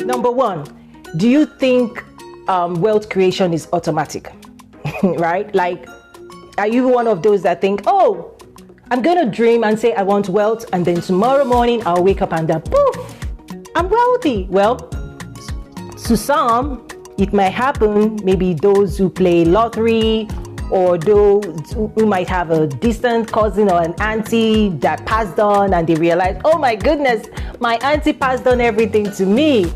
Number one, do you think wealth creation is automatic? Right? Like, are you one of those that think, oh, I'm going to dream and say I want wealth, and then tomorrow morning I'll wake up and then poof, I'm wealthy? Well, to some, it might happen. Maybe those who play lottery, or those who might have a distant cousin or an auntie that passed on and they realize, oh my goodness, my auntie passed on everything to me.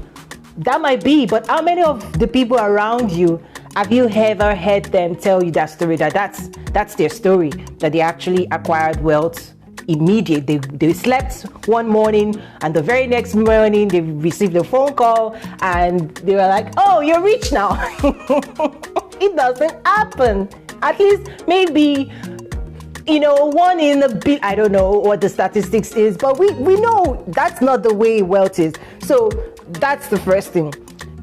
That might be, but how many of the people around you have you ever heard them tell you that story, that's their story, that they actually acquired wealth immediately? They slept one morning and the very next morning they received a phone call and they were like, oh, you're rich now. It doesn't happen. At least maybe, one in a bit. I don't know what the statistics is, but we know that's not the way wealth is. So that's the first thing.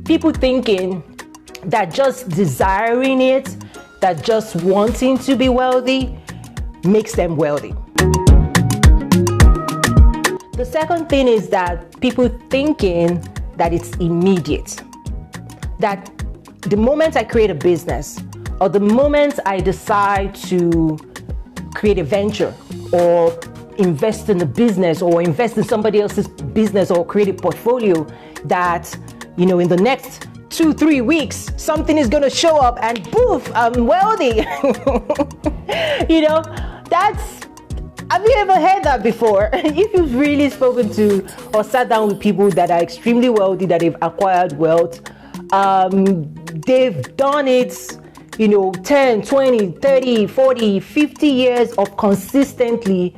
People thinking that just desiring it, that just wanting to be wealthy makes them wealthy. The second thing is that people thinking that it's immediate. That the moment I create a business, or the moment I decide to create a venture or invest in a business or invest in somebody else's business or create a portfolio, that, in the next 2-3 weeks, something is going to show up and poof, I'm wealthy. Have you ever heard that before? If you've really spoken to or sat down with people that are extremely wealthy, that they've acquired wealth, they've done it 10, 20, 30, 40, 50 years of consistently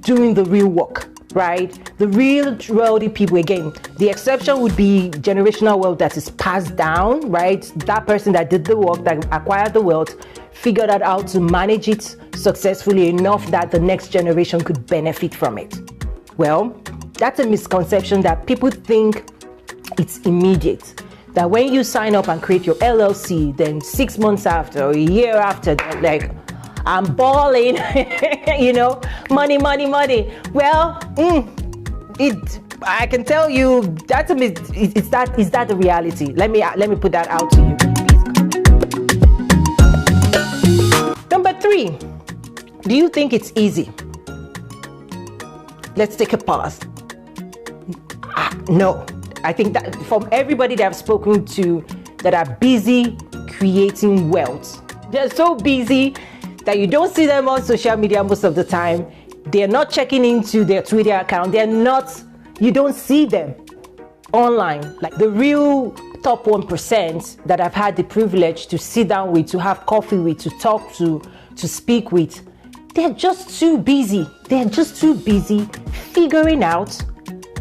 doing the real work, right? The real wealthy people, again, the exception would be generational wealth that is passed down, right? That person that did the work, that acquired the wealth, figured out how to manage it successfully enough that the next generation could benefit from it. Well, that's a misconception, that people think it's immediate. That when you sign up and create your LLC, then 6 months after or a year after, they're like, I'm balling, money. Well, I can tell you that's is that the reality? Let me put that out to you. Number 3, do you think it's easy? Let's take a pause. No. I think that from everybody that I've spoken to that are busy creating wealth, they're so busy that you don't see them on social media most of the time. They're not checking into their Twitter account. You don't see them online. Like the real top 1% that I've had the privilege to sit down with, to have coffee with, to talk to speak with, they're just too busy. They're just too busy figuring out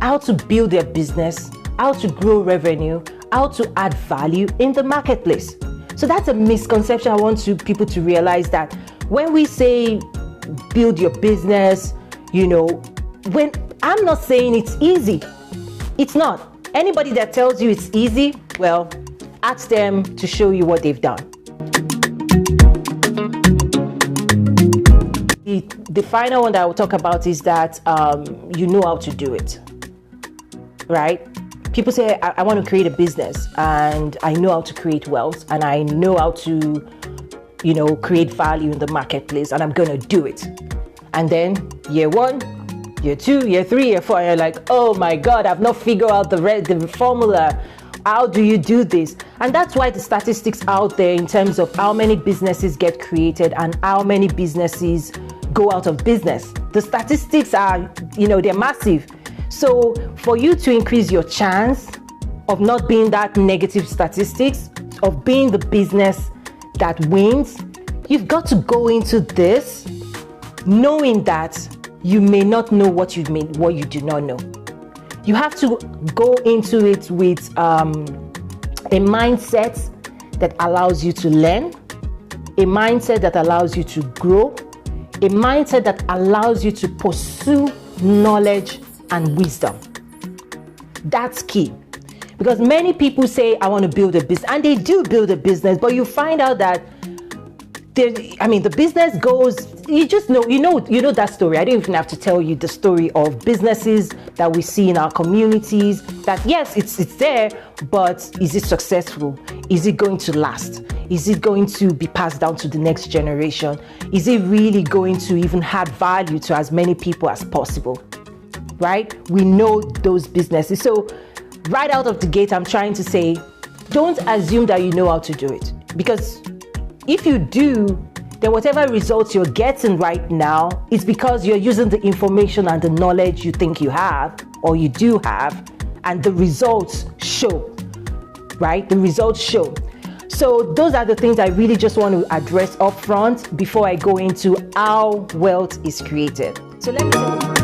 how to build their business, how to grow revenue, how to add value in the marketplace. So that's a misconception. I want people to realize that when we say build your business, when I'm not saying it's easy, it's not. Anybody that tells you it's easy, well, ask them to show you what they've done. The final one that I will talk about is that you know how to do it, right? People say, I want to create a business and I know how to create wealth and I know how to, create value in the marketplace and I'm going to do it. And then year 1, year 2, year 3, year 4, and you're like, oh my God, I've not figured out the formula. How do you do this? And that's why the statistics out there in terms of how many businesses get created and how many businesses go out of business. The statistics are, they're massive. So for you to increase your chance of not being that negative statistics, of being the business that wins, you've got to go into this knowing that you may not know what you do not know. You have to go into it with a mindset that allows you to learn, a mindset that allows you to grow, a mindset that allows you to pursue knowledge and wisdom. That's key. Because many people say, I want to build a business, and they do build a business, but you find out that the business goes you just know, you know that story. I don't even have to tell you the story of businesses that we see in our communities that, yes, it's there, but is it successful? Is it going to last? Is it going to be passed down to the next generation? Is it really going to even add value to as many people as possible? Right? We know those businesses. So right out of the gate, I'm trying to say, don't assume that you know how to do it. Because if you do, then whatever results you're getting right now is because you're using the information and the knowledge you think you have, or you do have, and the results show, right? The results show. So those are the things I really just want to address up front before I go into how wealth is created. So let me